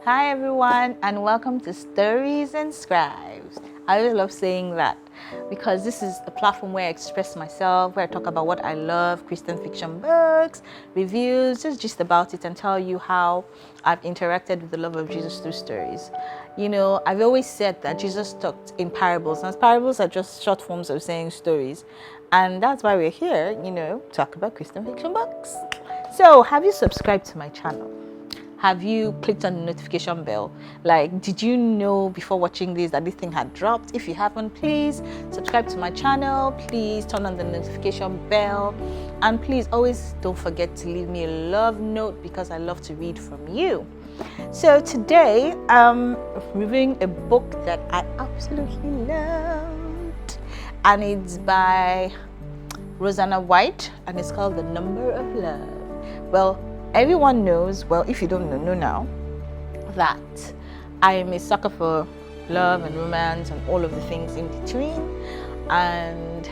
Hi everyone, and welcome to Stories and Scribes. I always love saying that because this is a platform where I express myself, where I talk about what I love, Christian fiction books, reviews, just about it, and tell you how I've interacted with the love of Jesus through stories. You know, I've always said that Jesus talked in parables, and parables are just short forms of saying stories. And that's why we're here, talk about Christian fiction books. So, have you subscribed to my channel? Have you clicked on the notification bell? Like, did you know before watching this that this thing had dropped? If you haven't, please subscribe to my channel. Please turn on the notification bell. And please always don't forget to leave me a love note because I love to read from you. So today, I'm reviewing a book that I absolutely loved. And it's by Roseanna and it's called The Number of Love. Well, everyone knows, well, if you don't know now, that I am a sucker for love and romance and all of the things in between. And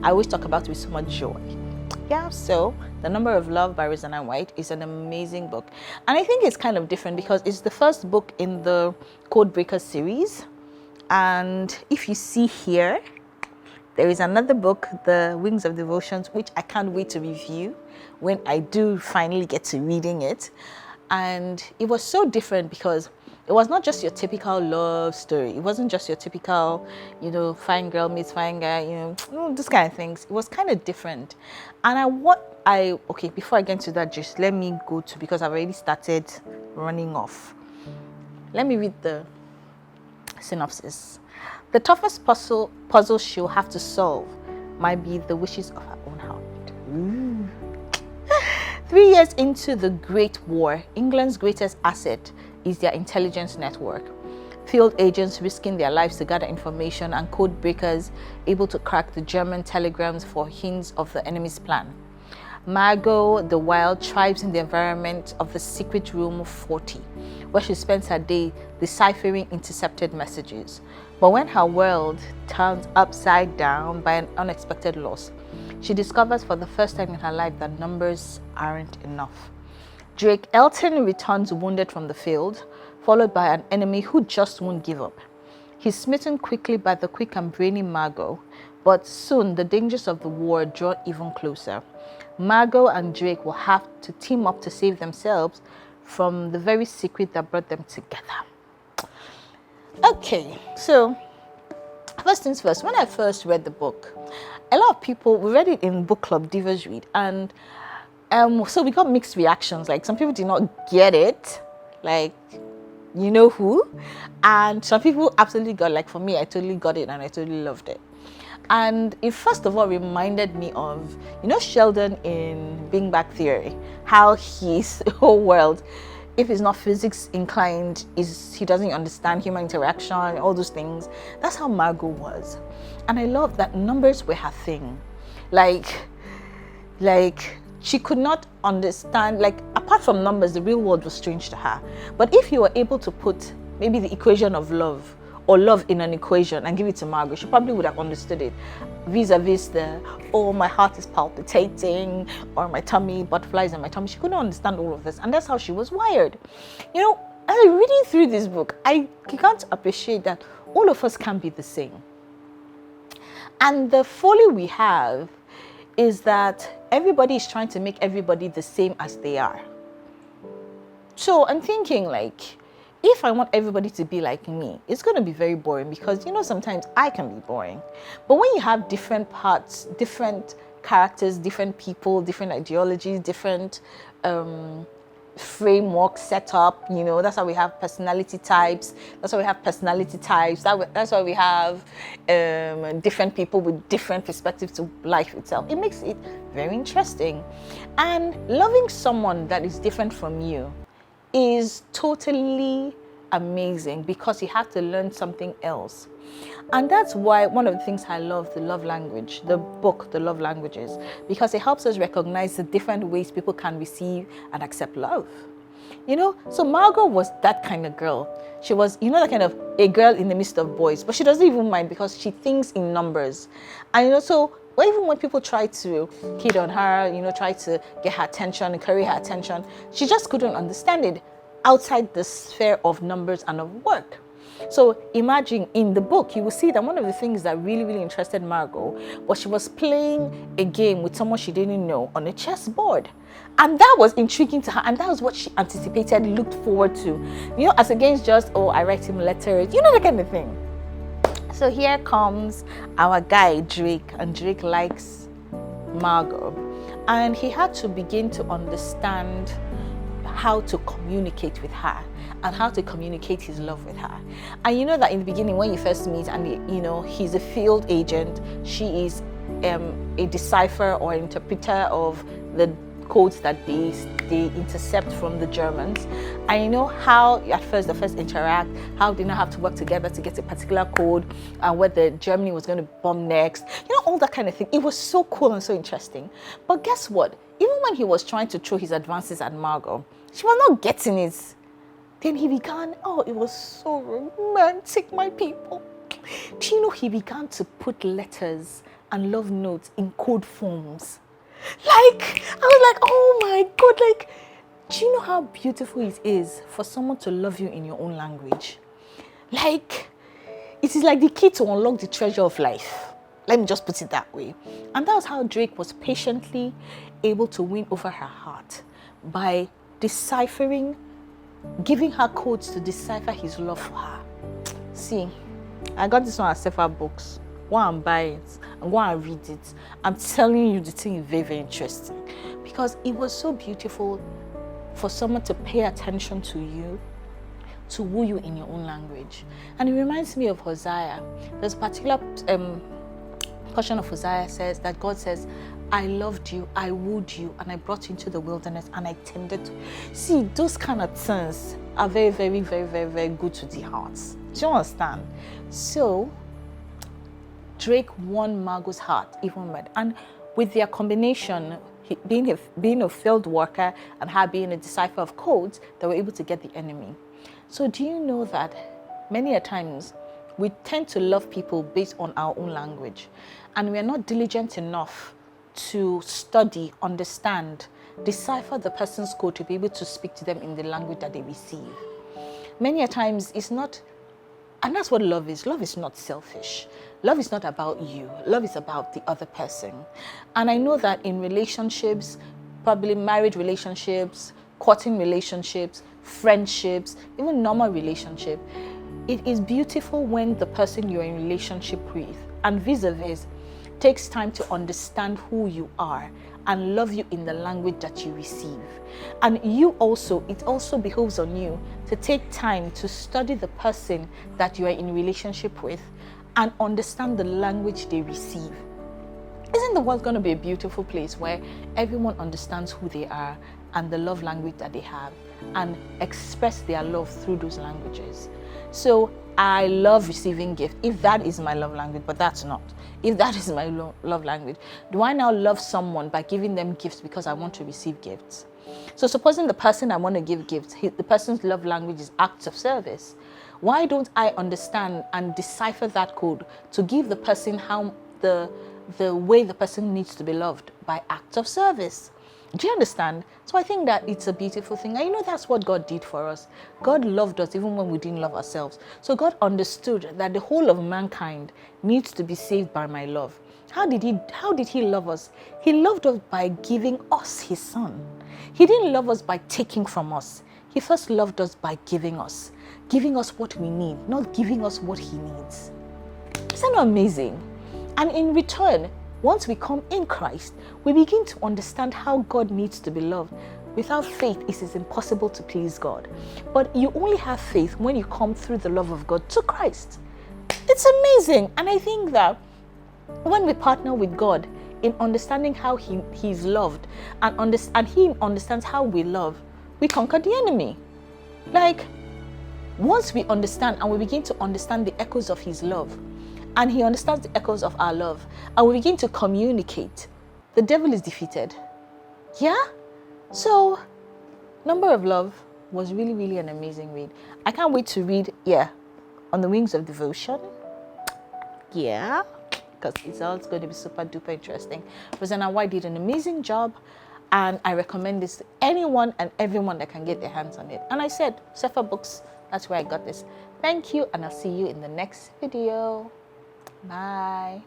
I always talk about it with so much joy. Yeah, so The Number of Love by Roseanna is an amazing book. And I think it's kind of different because it's the first book in the Codebreaker series. And if you see here, there is another book, The Wings of Devotions, which I can't wait to review when I do finally get to reading it. And it was so different because it was not just your typical love story. It wasn't just your typical, fine girl meets fine guy, this kind of things. It was kind of different. And before I get into that, just let me go to, because I've already started running off. Let me read the synopsis. The toughest puzzle she'll have to solve might be the wishes of her own heart. Ooh. 3 years into the Great War, England's greatest asset is their intelligence network. Field agents risking their lives to gather information and code breakers able to crack the German telegrams for hints of the enemy's plan. Margot, the wild, thrives in the environment of the secret room 40, where she spends her day deciphering intercepted messages. But when her world turns upside down by an unexpected loss, she discovers for the first time in her life that numbers aren't enough. Drake Elton returns wounded from the field, followed by an enemy who just won't give up. He's smitten quickly by the quick and brainy Margot, but soon the dangers of the war draw even closer. Margot and Drake will have to team up to save themselves from the very secret that brought them together. Okay, so first things first, when I first read the book, a lot of people, we read it in book club, Divas Read, and so we got mixed reactions. Like, some people did not get it, like, you know who, and some people absolutely got, like, for me, I totally got it and I totally loved it. And it first of all reminded me of, Sheldon in Big Bang Theory, how his whole world, if he's not physics inclined, he doesn't understand human interaction, all those things. That's how Margot was. And I love that numbers were her thing. Like she could not understand, like, apart from numbers, the real world was strange to her. But if you were able to put maybe the equation of love or love in an equation and give it to Margot, she probably would have understood it vis-a-vis my heart is palpitating, or my tummy, butterflies in my tummy. She couldn't understand all of this, and that's how she was wired. As I'm reading through this book, I can't appreciate that all of us can be the same. And the folly we have is that everybody is trying to make everybody the same as they are. So I'm thinking, like, if I want everybody to be like me, it's going to be very boring because, sometimes I can be boring. But when you have different parts, different characters, different people, different ideologies, different framework set up, that's why we have personality types. That's why we have personality types. That's why we have different people with different perspectives to life itself. It makes it very interesting. And loving someone that is different from you is totally amazing because you have to learn something else. And that's why one of the things I love, the love language, the book, The Love Languages, because it helps us recognize the different ways people can receive and accept love. So Margot was that kind of girl. She was, that kind of a girl in the midst of boys, but she doesn't even mind because she thinks in numbers. And so even when people try to hit on her, try to get her attention and carry her attention, she just couldn't understand it. outside the sphere of numbers and of work. So imagine in the book, you will see that one of the things that really, really interested Margot was she was playing a game with someone she didn't know on a chessboard. And that was intriguing to her. And that was what she anticipated, looked forward to. You know, as against just, oh, I write him letters, you know, that kind of thing. So here comes our guy, Drake. And Drake likes Margot. And he had to begin to understand how to communicate with her and how to communicate his love with her. And you know that in the beginning when you first meet, and you know he's a field agent, she is a decipher or interpreter of the codes that they intercept from the Germans. And you know how at first the first interact, how they now have to work together to get a particular code and whether Germany was going to bomb next, you know, all that kind of thing. It was so cool and so interesting. But guess what? Even when he was trying to throw his advances at Margot, she was not getting it. Then he began, oh, it was so romantic, my people. Do you know he began to put letters and love notes in code forms? Like, I was like, oh my God, like, do you know how beautiful it is for someone to love you in your own language? Like, it is like the key to unlock the treasure of life. Let me just put it that way. And that was how Drake was patiently able to win over her heart by deciphering, giving her codes to decipher his love for her. See, I got this one at Sefer Books. Go and buy it and go and read it. I'm telling you, the thing is very, very interesting because it was so beautiful for someone to pay attention to you, to woo you in your own language. And it reminds me of Hosea. There's a particular portion of Hosea says that God says, I loved you, I wooed you, and I brought you into the wilderness, and I tended to. See, those kind of things are very, very, very, very, very good to the heart. Do you understand? So, Drake won Margot's heart, even with, and with their combination, being a field worker and her being a decipher of codes, they were able to get the enemy. So, do you know that many a times we tend to love people based on our own language, and we are not diligent enough to study, understand, decipher the person's code to be able to speak to them in the language that they receive. Many a times it's not, and that's what love is. Love is not selfish. Love is not about you. Love is about the other person. And I know that in relationships, probably marriage relationships, courting relationships, friendships, even normal relationship, it is beautiful when the person you're in relationship with and vis-a-vis takes time to understand who you are and love you in the language that you receive. And you also, it also behoves on you to take time to study the person that you are in relationship with and understand the language they receive. Isn't the world going to be a beautiful place where everyone understands who they are and the love language that they have and express their love through those languages? So I love receiving gifts, if that is my love language, but that's not. If that is my love language, do I now love someone by giving them gifts because I want to receive gifts? So supposing the person I want to give gifts, the person's love language is acts of service. Why don't I understand and decipher that code to give the person how the way the person needs to be loved by acts of service? Do you understand? So I think that it's a beautiful thing. And you know, that's what God did for us. God loved us even when we didn't love ourselves. So God understood that the whole of mankind needs to be saved by my love. How did he love us? He loved us by giving us his son. He didn't love us by taking from us. He first loved us by giving us what we need, not giving us what he needs. Isn't that amazing? And in return, once we come in Christ, we begin to understand how God needs to be loved. Without faith, it is impossible to please God. But you only have faith when you come through the love of God to Christ. It's amazing. And I think that when we partner with God in understanding how he's loved and he understands how we love, we conquer the enemy. Like, once we understand and we begin to understand the echoes of his love, and he understands the echoes of our love, and we begin to communicate, the devil is defeated. Yeah? So, Number of Love was really, really an amazing read. I can't wait to read, On the Wings of Devotion. Yeah, because it's all going to be super duper interesting. Roseanna White did an amazing job. and I recommend this to anyone and everyone that can get their hands on it. And I said, Sefer Books, that's where I got this. Thank you, and I'll see you in the next video. Bye.